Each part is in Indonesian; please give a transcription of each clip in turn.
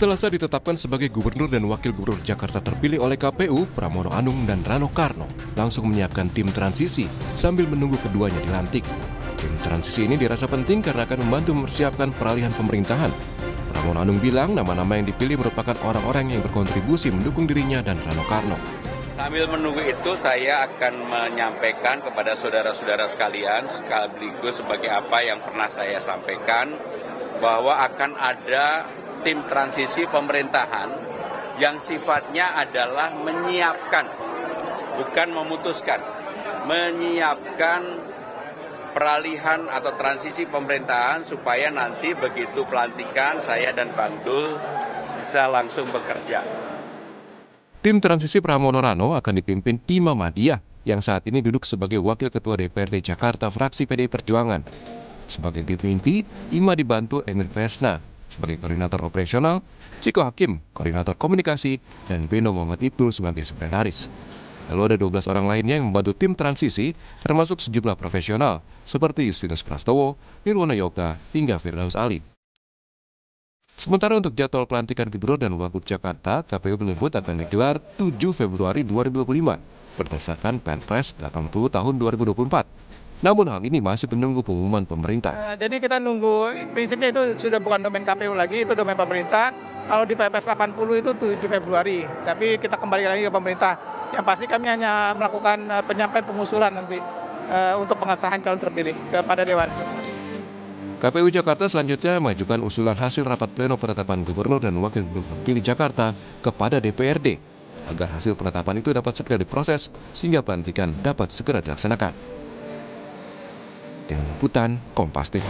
Setelah saya ditetapkan sebagai gubernur dan wakil gubernur Jakarta terpilih oleh KPU, Pramono Anung dan Rano Karno langsung menyiapkan tim transisi sambil menunggu keduanya dilantik. Tim transisi ini dirasa penting karena akan membantu mempersiapkan peralihan pemerintahan. Pramono Anung bilang nama-nama yang dipilih merupakan orang-orang yang berkontribusi mendukung dirinya dan Rano Karno. Sambil menunggu itu, saya akan menyampaikan kepada saudara-saudara sekalian, sekaligus sebagai apa yang pernah saya sampaikan, bahwa akan ada tim transisi pemerintahan yang sifatnya adalah menyiapkan, bukan memutuskan, menyiapkan peralihan atau transisi pemerintahan supaya nanti begitu pelantikan saya dan Bang Dul bisa langsung bekerja. Tim transisi Pramono Rano akan dipimpin Ima Madiah yang saat ini duduk sebagai Wakil Ketua DPRD Jakarta fraksi PDI Perjuangan. Sebagai tim inti, Ima dibantu Emil Vesna sebagai koordinator operasional, Ciko Hakim, koordinator komunikasi, dan Beno Muhammad Ibnu sebagai sekretaris. Lalu ada 12 orang lainnya yang membantu tim transisi, termasuk sejumlah profesional seperti Justinus Prastowo, Nirwana Yoga, hingga Firdaus Ali. Sementara untuk jadwal pelantikan Gubernur dan Wagub Jakarta, KPU menyebut akan digelar 7 Februari 2025 berdasarkan Perpres 80 tahun 2024. Namun hal ini masih menunggu pengumuman pemerintah. Jadi kita nunggu, prinsipnya itu sudah bukan domain KPU lagi, itu domain pemerintah. Kalau di Perpres 80 itu 7 Februari, tapi kita kembali lagi ke pemerintah. Yang pasti kami hanya melakukan penyampaian pengusulan nanti untuk pengesahan calon terpilih kepada Dewan. KPU Jakarta selanjutnya mengajukan usulan hasil rapat pleno penetapan gubernur dan wakil gubernur terpilih Jakarta kepada DPRD agar hasil penetapan itu dapat segera diproses sehingga pelantikan dapat segera dilaksanakan. Tim Liputan Kompas TV.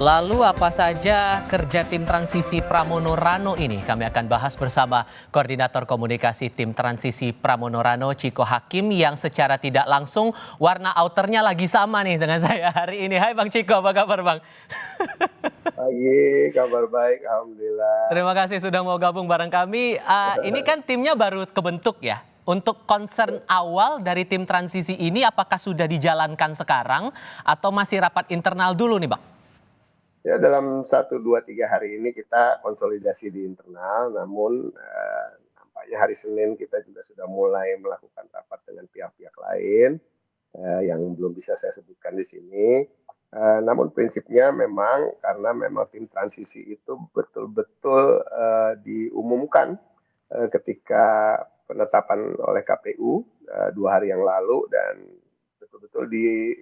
Lalu apa saja kerja tim transisi Pramono Rano ini? Kami akan bahas bersama Koordinator Komunikasi Tim Transisi Pramono Rano, Ciko Hakim, yang secara tidak langsung warna outernya lagi sama nih dengan saya hari ini. Hai Bang Ciko, apa kabar Bang? Pagi, kabar baik, Alhamdulillah. Terima kasih sudah mau gabung bareng kami. Ini kan timnya baru kebentuk ya. Untuk concern awal dari tim transisi ini apakah sudah dijalankan sekarang atau masih rapat internal dulu nih Bang? Ya, dalam 1, 2, 3 hari ini kita konsolidasi di internal, namun nampaknya hari Senin kita juga sudah mulai melakukan rapat dengan pihak-pihak lain yang belum bisa saya sebutkan di sini. Namun prinsipnya memang karena memang tim transisi itu betul-betul diumumkan ketika penetapan oleh KPU 2 hari yang lalu, dan betul-betul di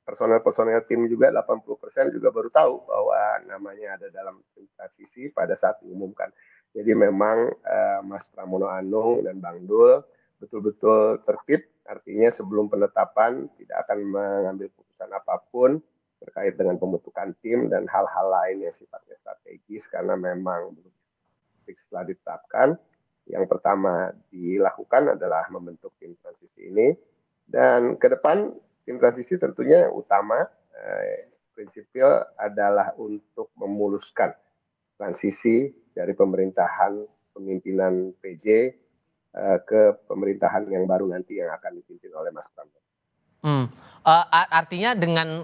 personel tim juga 80% juga baru tahu bahwa namanya ada dalam tim transisi pada saat diumumkan. Jadi memang Mas Pramono Anung dan Bang Dul betul-betul tertib, artinya sebelum penetapan tidak akan mengambil putusan apapun terkait dengan pembentukan tim dan hal-hal lain yang sifatnya strategis karena memang setelah ditetapkan. Yang pertama dilakukan adalah membentuk tim transisi ini, dan ke depan tim transisi tentunya yang utama prinsipil adalah untuk memuluskan transisi dari pemerintahan pemimpinan PJ ke pemerintahan yang baru nanti yang akan dipimpin oleh Mas Pramono. Artinya dengan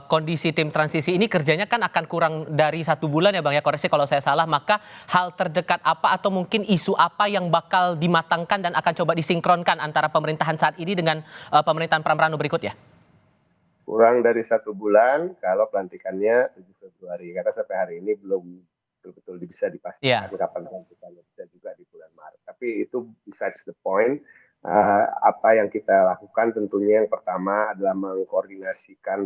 kondisi tim transisi ini kerjanya kan akan kurang dari 1 bulan ya Bang ya, koreksi kalau saya salah, maka hal terdekat apa atau mungkin isu apa yang bakal dimatangkan dan akan coba disinkronkan antara pemerintahan saat ini dengan pemerintahan Pramono berikutnya? Kurang dari 1 bulan kalau pelantikannya 7 Februari, karena sampai hari ini belum betul-betul bisa dipastikan kapan pelantikannya, bisa juga di bulan Maret. Tapi itu besides the point. Apa yang kita lakukan tentunya yang pertama adalah mengkoordinasikan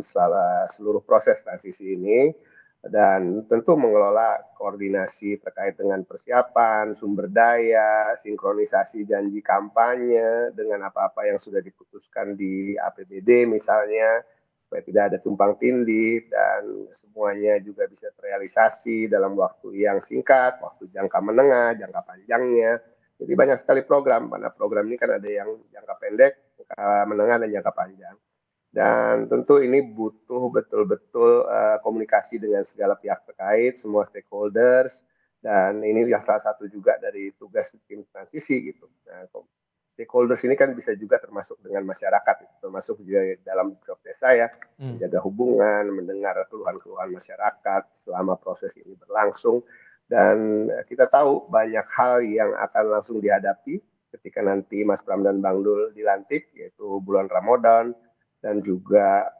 seluruh proses transisi ini dan tentu mengelola koordinasi terkait dengan persiapan, sumber daya, sinkronisasi janji kampanye dengan apa-apa yang sudah diputuskan di APBD misalnya, supaya tidak ada tumpang tindih dan semuanya juga bisa terrealisasi dalam waktu yang singkat, waktu jangka menengah, jangka panjangnya. Jadi banyak sekali program, karena program ini kan ada yang jangka pendek, jangka menengah, dan jangka panjang. Dan tentu ini butuh betul-betul komunikasi dengan segala pihak terkait, semua stakeholders, dan ini salah satu juga dari tugas tim transisi gitu. Nah, stakeholders ini kan bisa juga termasuk dengan masyarakat, termasuk juga dalam job desk saya, menjaga hubungan, mendengar keluhan-keluhan masyarakat selama proses ini berlangsung. Dan kita tahu banyak hal yang akan langsung dihadapi ketika nanti Mas Pram dan Bang Dul dilantik, yaitu bulan Ramadan dan juga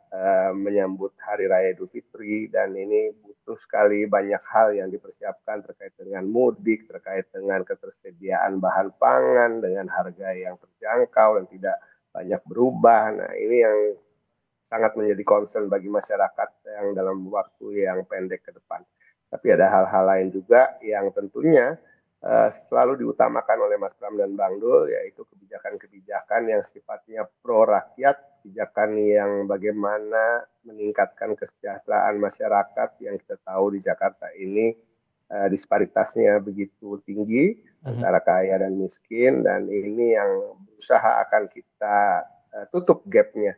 menyambut Hari Raya Idul Fitri, dan ini butuh sekali banyak hal yang dipersiapkan terkait dengan mudik, terkait dengan ketersediaan bahan pangan dengan harga yang terjangkau dan tidak banyak berubah. Nah, ini yang sangat menjadi concern bagi masyarakat yang dalam waktu yang pendek ke depan. Tapi ada hal-hal lain juga yang tentunya selalu diutamakan oleh Mas Pram dan Bang Dul, yaitu kebijakan-kebijakan yang sifatnya pro rakyat, kebijakan yang bagaimana meningkatkan kesejahteraan masyarakat yang kita tahu di Jakarta ini disparitasnya begitu tinggi antara kaya dan miskin, dan ini yang berusaha akan kita tutup gapnya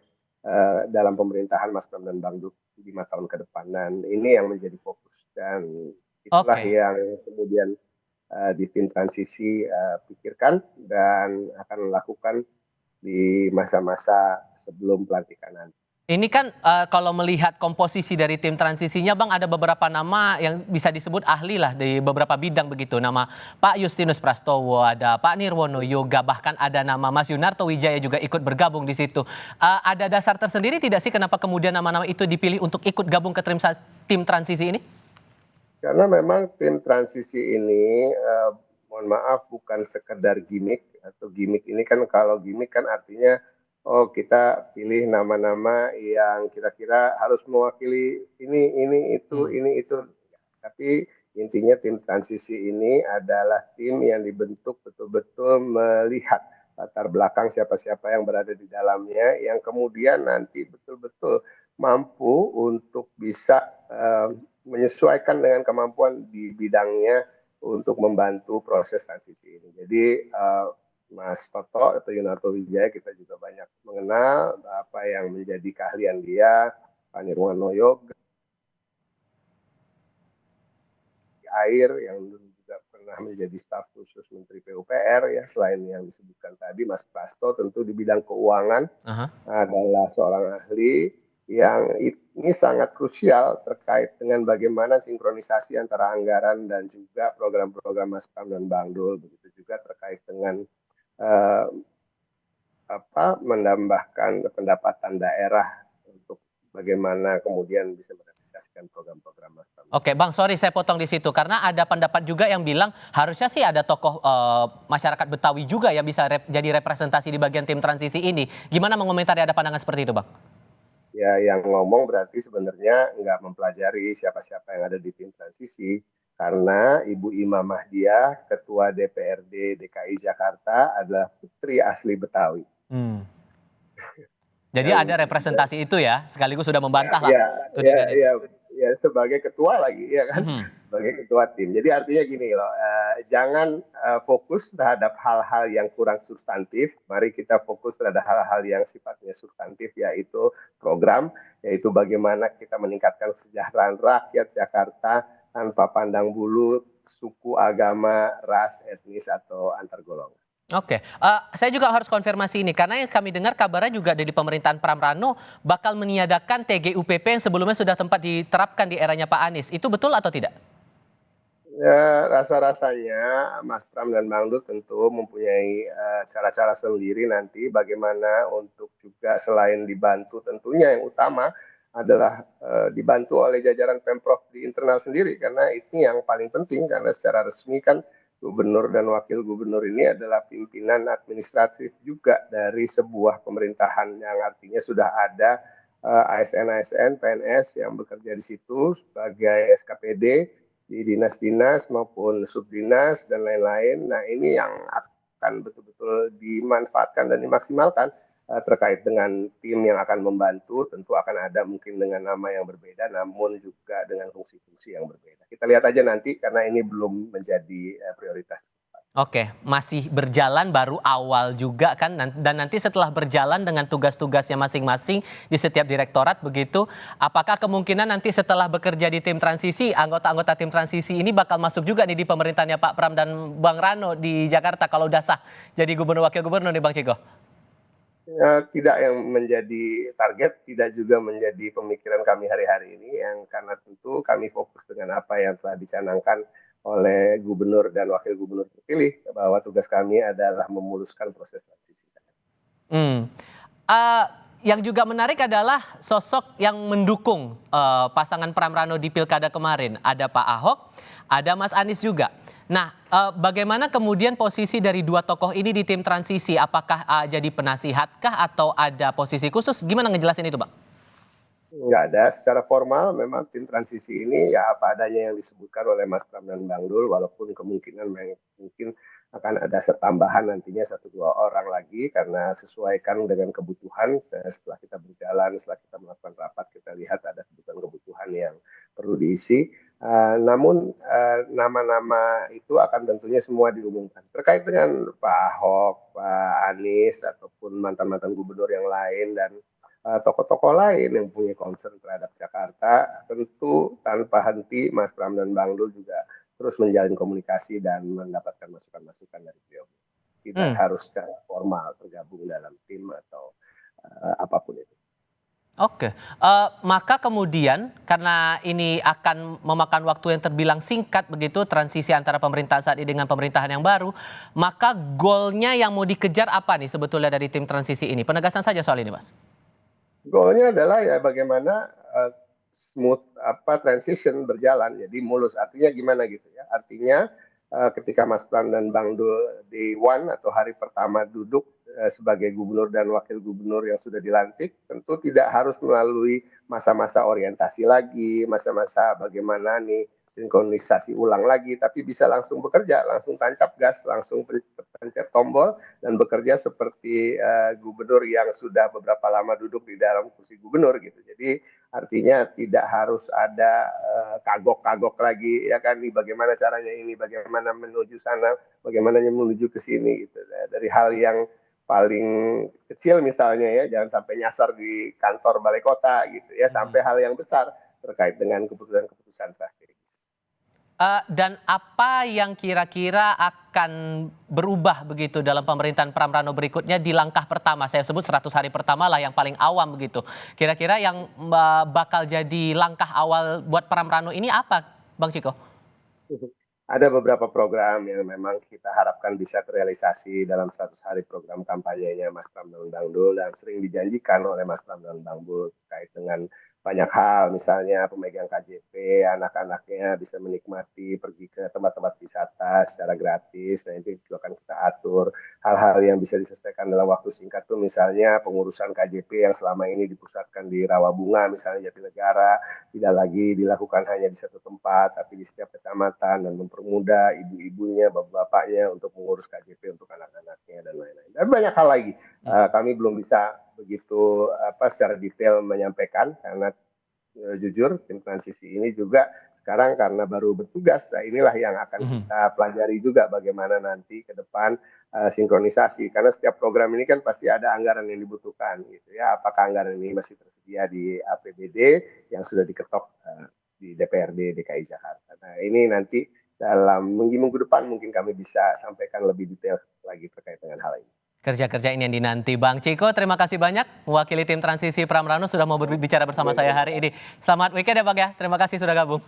dalam pemerintahan Mas Pram dan Bang Dul 5 tahun ke depan. Dan ini yang menjadi fokus, dan itulah yang kemudian di tim transisi pikirkan dan akan lakukan di masa-masa sebelum pelantikan nanti. Ini kan kalau melihat komposisi dari tim transisinya, Bang, ada beberapa nama yang bisa disebut ahli lah di beberapa bidang begitu. Nama Pak Justinus Prastowo, ada Pak Nirwono Yoga, bahkan ada nama Mas Yunarto Wijaya juga ikut bergabung di situ. Ada dasar tersendiri tidak sih kenapa kemudian nama-nama itu dipilih untuk ikut gabung ke tim transisi ini? Karena memang tim transisi ini, mohon maaf, bukan sekedar gimmick, atau gimmick ini kan, kalau gimmick kan artinya kita pilih nama-nama yang kira-kira harus mewakili ini itu. Tapi intinya tim transisi ini adalah tim yang dibentuk betul-betul melihat latar belakang siapa-siapa yang berada di dalamnya, yang kemudian nanti betul-betul mampu untuk bisa menyesuaikan dengan kemampuan di bidangnya untuk membantu proses transisi ini. Jadi Mas Toto atau Yunarto Wijaya kita juga banyak mengenal apa yang menjadi keahlian dia, Pak Nirwono Yoga, air yang juga pernah menjadi staf khusus Menteri PUPR ya, selain yang disebutkan tadi Mas Prasto tentu di bidang keuangan adalah seorang ahli yang ini sangat krusial terkait dengan bagaimana sinkronisasi antara anggaran dan juga program-program Mas Pram dan Bang Dul, begitu juga terkait dengan menambahkan pendapatan daerah untuk bagaimana kemudian bisa merealisasikan program-program Mas Pram. Oke, Bang, sorry saya potong di situ karena ada pendapat juga yang bilang harusnya sih ada tokoh masyarakat Betawi juga yang bisa jadi representasi di bagian tim transisi ini. Gimana mengomentari, ada pandangan seperti itu, Bang? Ya, yang ngomong berarti sebenarnya nggak mempelajari siapa-siapa yang ada di tim transisi, karena Ibu Ima Mahdiah, Ketua DPRD DKI Jakarta, adalah putri asli Betawi. Jadi ada representasi itu ya, sekaligus sudah membantah lah. Ya, sebagai ketua lagi, ya kan, sebagai ketua tim. Jadi artinya gini loh, jangan fokus terhadap hal-hal yang kurang substantif. Mari kita fokus terhadap hal-hal yang sifatnya substantif, yaitu program, yaitu bagaimana kita meningkatkan kesejahteraan rakyat Jakarta tanpa pandang bulu, suku, agama, ras, etnis, atau antar golongan. Oke, saya juga harus konfirmasi ini karena yang kami dengar kabarnya juga dari pemerintahan Pram Rano bakal meniadakan TGUPP yang sebelumnya sudah tempat diterapkan di eranya Pak Anies. Itu betul atau tidak? Ya, rasa-rasanya Mas Pram dan Bang Dul tentu mempunyai cara-cara sendiri nanti bagaimana untuk juga selain dibantu, tentunya yang utama adalah dibantu oleh jajaran Pemprov di internal sendiri, karena ini yang paling penting, karena secara resmi kan gubernur dan wakil gubernur ini adalah pimpinan administratif juga dari sebuah pemerintahan, yang artinya sudah ada ASN-ASN, PNS yang bekerja di situ sebagai SKPD di dinas-dinas maupun subdinas dan lain-lain. Nah, ini yang akan betul-betul dimanfaatkan dan dimaksimalkan terkait dengan tim yang akan membantu. Tentu akan ada mungkin dengan nama yang berbeda, namun juga dengan fungsi-fungsi yang berbeda. Kita lihat aja nanti, karena ini belum menjadi prioritas. Oke, masih berjalan baru awal juga kan, dan nanti setelah berjalan dengan tugas-tugasnya masing-masing di setiap direktorat begitu, apakah kemungkinan nanti setelah bekerja di tim transisi, anggota-anggota tim transisi ini bakal masuk juga nih di pemerintahnya Pak Pram dan Bang Rano di Jakarta kalau udah sah jadi gubernur wakil gubernur nih Bang Ciko? Tidak yang menjadi target, tidak juga menjadi pemikiran kami hari-hari ini, yang karena tentu kami fokus dengan apa yang telah dicanangkan oleh gubernur dan wakil gubernur terpilih, bahwa tugas kami adalah memuluskan proses transisi. Hmm. Eh, yang juga menarik adalah sosok yang mendukung pasangan Pram Rano di Pilkada kemarin. Ada Pak Ahok, ada Mas Anies juga. Nah, bagaimana kemudian posisi dari dua tokoh ini di tim transisi? Apakah jadi penasihatkah atau ada posisi khusus? Gimana ngejelasin itu, Bang? Nggak ada secara formal, memang tim transisi ini ya apa adanya yang disebutkan oleh Mas Pram dan Bang Dul, walaupun kemungkinan mungkin akan ada tambahan nantinya 1-2 orang lagi, karena sesuaikan dengan kebutuhan. Setelah kita berjalan, setelah kita melakukan rapat, kita lihat ada kebutuhan yang perlu diisi. Namun nama-nama itu akan tentunya semua diumumkan. Terkait dengan Pak Ahok, Pak Anies, ataupun mantan-mantan gubernur yang lain, dan tokoh-tokoh lain yang punya concern terhadap Jakarta, tentu tanpa henti Mas Pram dan Bang Dul juga terus menjalin komunikasi dan mendapatkan masukan-masukan dari beliau. Tidak harus secara formal tergabung dalam tim atau apapun itu. Oke, maka kemudian karena ini akan memakan waktu yang terbilang singkat begitu transisi antara pemerintahan saat ini dengan pemerintahan yang baru, maka goalnya yang mau dikejar apa nih sebetulnya dari tim transisi ini? Penegasan saja soal ini, Mas. Goalnya adalah ya bagaimana smooth transition berjalan, jadi mulus. Artinya gimana gitu ya? Artinya ketika Mas Pram dan Bang Dul di atau hari pertama duduk sebagai gubernur dan wakil gubernur yang sudah dilantik, tentu tidak harus melalui masa-masa orientasi lagi, masa-masa bagaimana nih sinkronisasi ulang lagi, tapi bisa langsung bekerja, langsung tancap gas, langsung pencet tombol dan bekerja seperti gubernur yang sudah beberapa lama duduk di dalam kursi gubernur gitu. Jadi artinya tidak harus ada kagok-kagok lagi ya kan, nih bagaimana caranya ini, bagaimana menuju sana, bagaimana menuju ke sini gitu. Dari hal yang paling kecil misalnya ya, jangan sampai nyasar di kantor balai kota gitu ya, sampai hal yang besar terkait dengan keputusan-keputusan strategis. Dan apa yang kira-kira akan berubah begitu dalam pemerintahan Pram Rano berikutnya di langkah pertama? Saya sebut 100 hari pertama lah yang paling awam begitu. Kira-kira yang bakal jadi langkah awal buat Pram Rano ini apa, Bang Ciko? Ada beberapa program yang memang kita harapkan bisa terrealisasi dalam 100 hari program kampanyenya Mas Pram dan Bang Dul, dan sering dijanjikan oleh Mas Pram dan Bang Dul terkait dengan banyak hal, misalnya pemegang KJP, anak-anaknya bisa menikmati pergi ke tempat-tempat wisata secara gratis. Nah, itu juga akan kita atur. Hal-hal yang bisa diselesaikan dalam waktu singkat tuh misalnya pengurusan KJP yang selama ini dipusatkan di Rawabunga, misalnya Jatinegara, tidak lagi dilakukan hanya di satu tempat, tapi di setiap kecamatan, dan mempermudah ibu-ibunya, bapak-bapaknya untuk mengurus KJP untuk anak-anaknya dan lain-lain. Dan banyak hal lagi. Kami belum bisa begitu secara detail menyampaikan karena jujur tim transisi ini juga sekarang karena baru bertugas. Nah, inilah yang akan kita pelajari juga bagaimana nanti ke depan sinkronisasi, karena setiap program ini kan pasti ada anggaran yang dibutuhkan gitu ya. Apakah anggaran ini masih tersedia di APBD yang sudah diketok di DPRD DKI Jakarta. Nah, ini nanti dalam minggu depan mungkin kami bisa sampaikan lebih detail lagi terkait dengan hal ini. Kerja-kerja ini yang dinanti. Bang Ciko, terima kasih banyak mewakili tim transisi Pram Rano sudah mau berbicara bersama saya hari ini. Selamat weekend ya Bang ya, terima kasih sudah gabung.